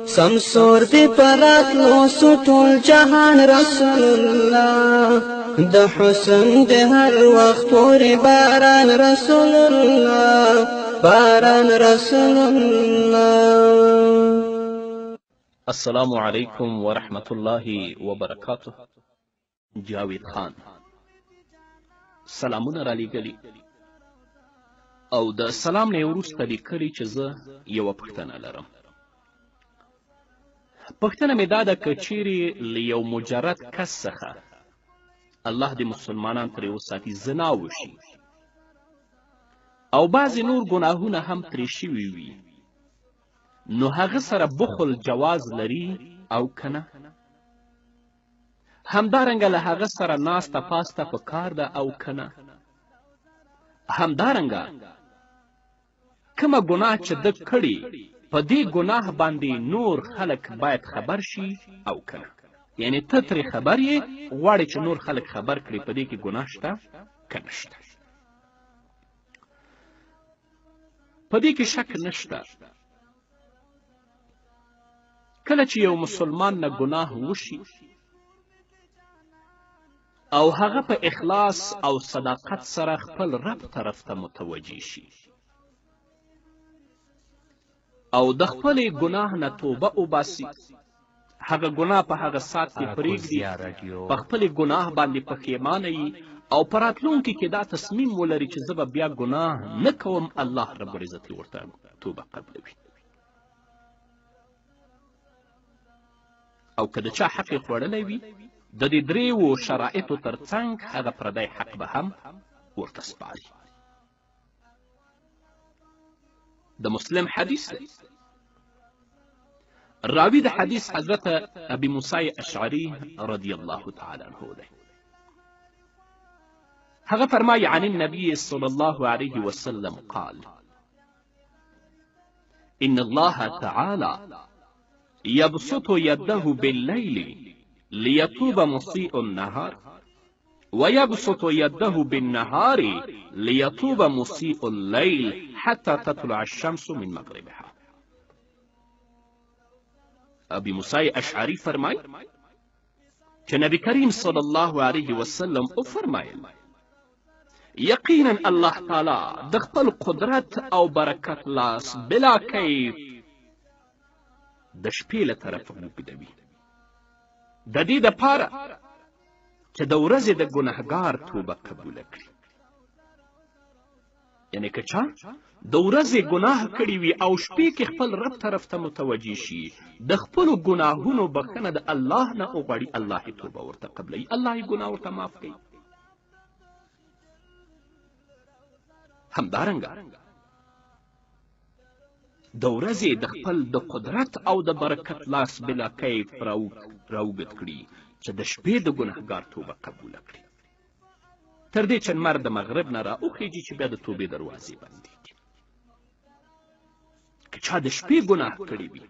سمسور دی پراتلو سو ټول جهان رسول الله د حسن د هر وخت پورې باران رسول الله باران رسول الله. السلام علیکم ورحمت الله وبرکاته. جاوید خان سلامونه را لیږلي او د سلام نه وروسته لیکلي چې زه یوه پوښتنه لرم. پوښتنه مې دا ده که چیرې له یو مجرد کس څخه الله دې مسلمانان ترې وساتي زنا وشي او بعضې نور ګناهونه هم ترې شوي وي، نو هغه سره بخل جواز لري او که نه؟ همدارنګه له هغه سره ناسته پاسته په کار ده او که نه؟ همدارنګه کومه ګناه چې ده کړې په دې ګناه باندې نور خلک باید خبر شي او که نه؟ یعنې ته ترې خبر یې، غواړې چې نور خلک خبر کړي په دې کې ګناه شته که نشته؟ په دې کې شک نشته کله چې یو مسلمان نه ګناه وشي او هغه په اخلاص او صداقت سره خپل رب طرف ته متوجه شي او د خپلې ګناه نه توبه وباسي، هغه ګناه په هغه ساعت کې پرېږدي، په خپلې ګناه باندې پښیمانه وي او په راتلونکي کې دا تصمیم ولري چې زه به بیا ګناه نه کوم، الله رب العزت یې ورته توبه قبلوي. او که د چا حق یې خوړلی وي د دې دریو شرایطو تر څنګ هغه پردی حق به هم ورته سپاري. د مسلم حدیث دی، راوی د حدیث حضرت ابی موسی اشعری رضی الله تعالی عنه دی. هغه فرمایي عن النبي صلی الله علیه وسلم قال ان الله تعالی يبسط يده بالليل ليتوب مسيء النهار ويبسط يده بالنهار ليتوب مسيء الليل حتى تطلع الشمس من مغربها. ابي موسی اشعری فرمای چې نبی کریم صلی الله علیه وسلم وفرمایل یقینا الله تعالی د خپل قدرت او برکت لاس بلا کیف د شپې له طرفه اوږدوي د دې دپاره چې د ورځې د ګنهګار توبه قبوله کړي. یعنې که چا د ورځې ګناه کړي وي او شپې کې خپل رب طرف ته متوجه شي، د خپلو ګناهونو بخښنه د الله نه وغواړي، الله یې توبه ورته قبلوي، الله یې ګناه ورته معاف کوي. همدارنګه د ورځې د خپل د قدرت او د برکت لاس بلا کیف راوږد کړي چې د شپې د ګنهګار توبه قبوله کړي تر دې چې لمر د مغرب نه راوخیږي چې بیا د توبې دروازې بندېږي. که چا د شپې ګناه کړی وي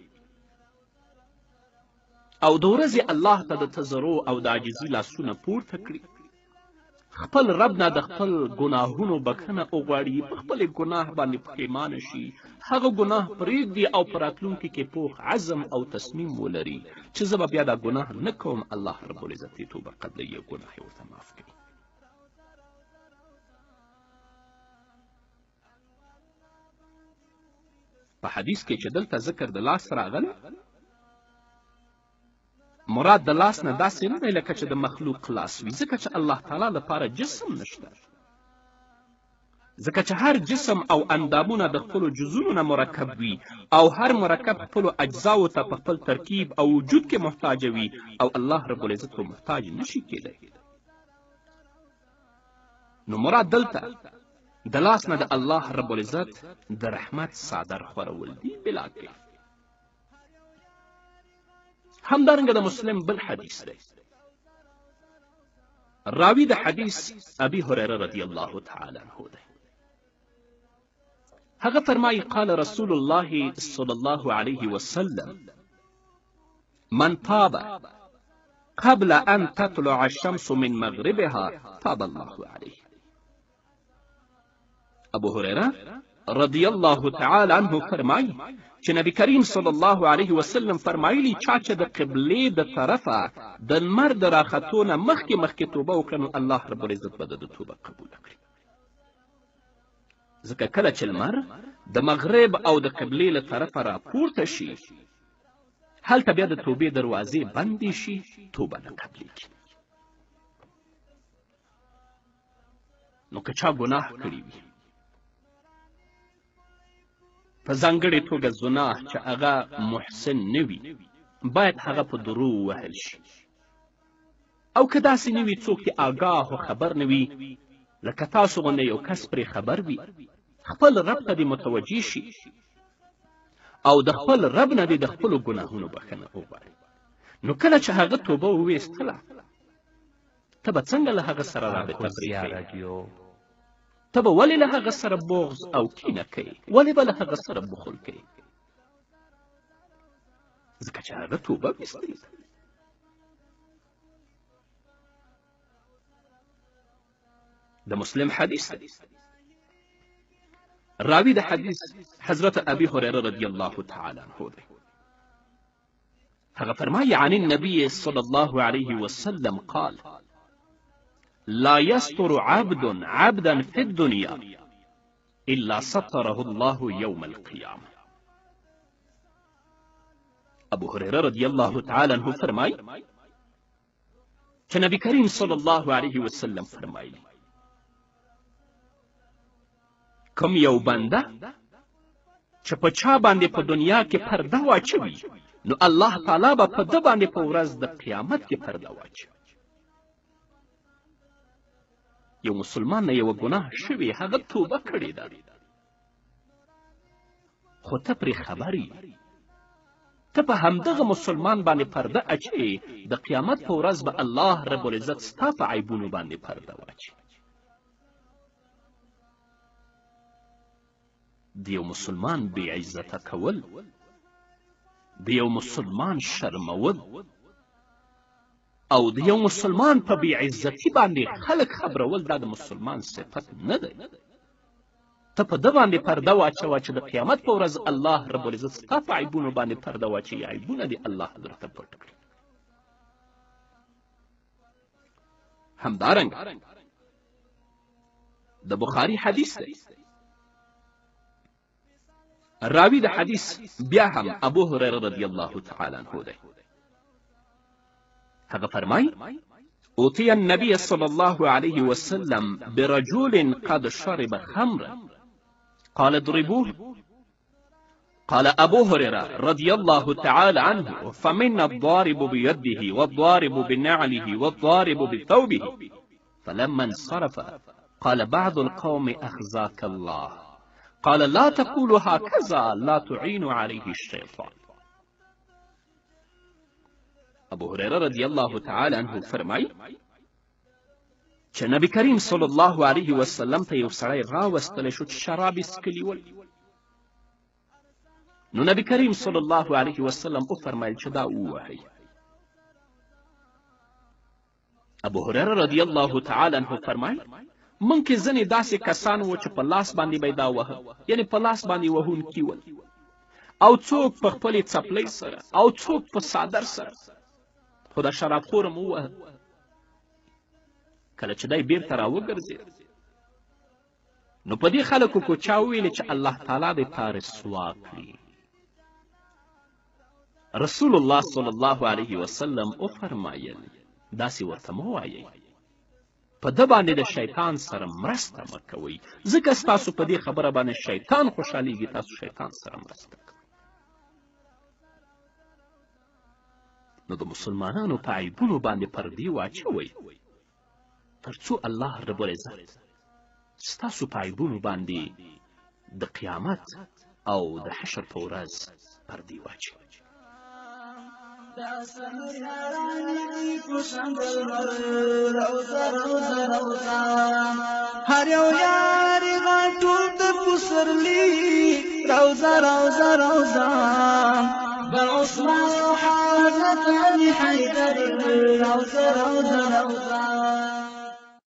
او د ورځې الله ته د تضرع او د عاجزي لاسونه پورته کړي، خپل رب نه د خپل ګناهونو بخښنه وغواړي، په خپلې ګناه باندې پښیمانه شي، هغه ګناه پرېږدي او په راتلونکي کې پوخ عزم او تصمیم ولري چې زه به بیا دا ګناه نه کوم، الله رب العزت یې توبه قبلوي او ګناه یې ورته معاف کوي. په حدیث کې چې دلته ذکر د لاس راغلی، مراد د لاس نه داسې نه دی لکه چې د مخلوق لاس وي، ځکه چې الله تعالی لپاره جسم نشته، ځکه چې هر جسم او اندامونه د خپلو جزونو نه مرکب وي او هر مرکب خپلو اجزاو ته په خپل ترکیب او وجود کې محتاج وي او الله رب العزت خو محتاج نشي کیدی. نو مراد دلته د لاس نه د الله رب العزت د رحمت څادر خورول دي بلا کیف. همدارنګه د مسلم بل حدیث دی، راوی د حدیث ابي هريره رضی الله تعالی عنه دی. هغه فرمایي قال رسول الله صلی الله علیه وسلم من طاب قبل ان تطلع الشمس من مغربها طاب الله علیه. ابو هريره رضی الله تعالی عنه فرمایي چې نبی کریم صلی الله علیه وسلم فرمایلی چا چې د قبلې د طرفه د لمر د راختو نه مخکې توبه وکړه نو الله رب العزت به د توبه قبوله کړي. ځکه کله چې لمر د مغرب او د قبلې له طرفه راپورته شي هلته بیا د توبې دروازې بندې شي، توبه نه قبلیږي. نو که چا ګناه کړي وي په ځانګړې توګه ګناه چې هغه محسن نه وي باید هغه په درو ووهل شي، او که داسې نه وي څوک چې آګاه او خبر نه وي لکه تاسو غوندې یو کس پرې خبر وي خپل رب ته دې متوجه شي او د خپل رب نه دې د خپلو ګناهونو بخښنه وغواړي. نو کله چې هغه توبه وویستله ته به څنګه له هغه سره رابطه پرېږدې؟ ته به ولې له هغه سره بغض او کینه کوې؟ ولې به له هغه سره بخل کوې؟ ځکه چې هغه توبه ویستلې ده. د مسلم حدیث دی. راوی د حدیث حضرت ابي هريره رضی الله تعالی عنه دی. هغه فرمایي عن النبي صلى الله عليه وسلم قال لا يستر عبدا في الدنيا إلا ستره الله يوم القيامة. ابو هريره رضی الله تعالی عنه فرمایي چې نبی کریم صلی الله علیه وسلم فرمایي کوم یو بنده چې په چا باندې په دنیا کې پرده واچوي نو الله تعالی به په ده باندې په ورځ د قیامت کې پرده واچوي. یو مسلمان نه یوه ګناه شوې هغه توبه کړې ده خو ته پرې خبر یې، ته په همدغه مسلمان باندې پرده اچوې د قیامت په ورځ به الله رب العزت ستا په عیبونو باندې پرده واچوي. د یو مسلمان بې عزته کول، د یو مسلمان شرمول او د یو مسلمان په بې عزتي باندې خلک خبرول دا د مسلمان صفت نه دی. ته په ده باندې پرده واچوه چې د قیامت په ورځ الله رب العزت ستا په عیبونو باندې پرده واچوي، عیبونه دې الله درته پټ کړي. همدارنګه د بخاري حدیث دی. راوی د حدیث بیا هم ابو هريره رضی الله تعالی عنه دی. هغه فرمایي اوتي النبي صلى الله عليه وسلم برجل قد شرب خمرا قال اضربوه. قال أبو هريرة رضي الله تعالى عنه فمنا الضارب بيده والضارب بنعله والضارب بثوبه. فلما انصرف قال بعض القوم أخزاك الله قال لا تقولوا هكذا لا تعين عليه الشيطان. ابو هريره رضی الله تعالی عنه فرمایي چې نبی کریم صلی الله علیه وسلم ته یو سړی راوستلی شو چې شراب یې څښلي ول. نو نبی کریم صلی الله علیه وسلم وفرمایل چې دا ووهئ. ابو هريره رضی الله تعالی عنه فرمایي موږ کې ځینې داسې کسان وو چې په لاس باندې به یې دا وهه، یعنې په لاس باندې وهونکي ول، او څوک په خپلې څپلۍ سره او څوک په څادر سره. خو دا شرابخوره مو ووهه. کله چې دی بیرته راوګرځېد نو په دې خلکو کو چا وویلې چې الله تعالی دې تا رسوا کړي. رسول الله صلی الله علیه وسلم وفرمایل داسې ورته مه وایئ، په ده باندې د شیطان سره مرسته مه کوئ، ځکه ستاسو په دې خبره باندې شیطان خوشحالیږي، تاسو شیطان سره مرسته کوئ. نو د مسلمانانو په عیبونو باندې پردې واچوئ تر څو الله رب العزت ستاسو په عیبونو باندې د قیامت او د حشر په ورځ پردې واچوي. هر یو یاري غټول د پسرلی روزه روزه روزه بر عثمان حضرت علي حیدر روزه روزه روزه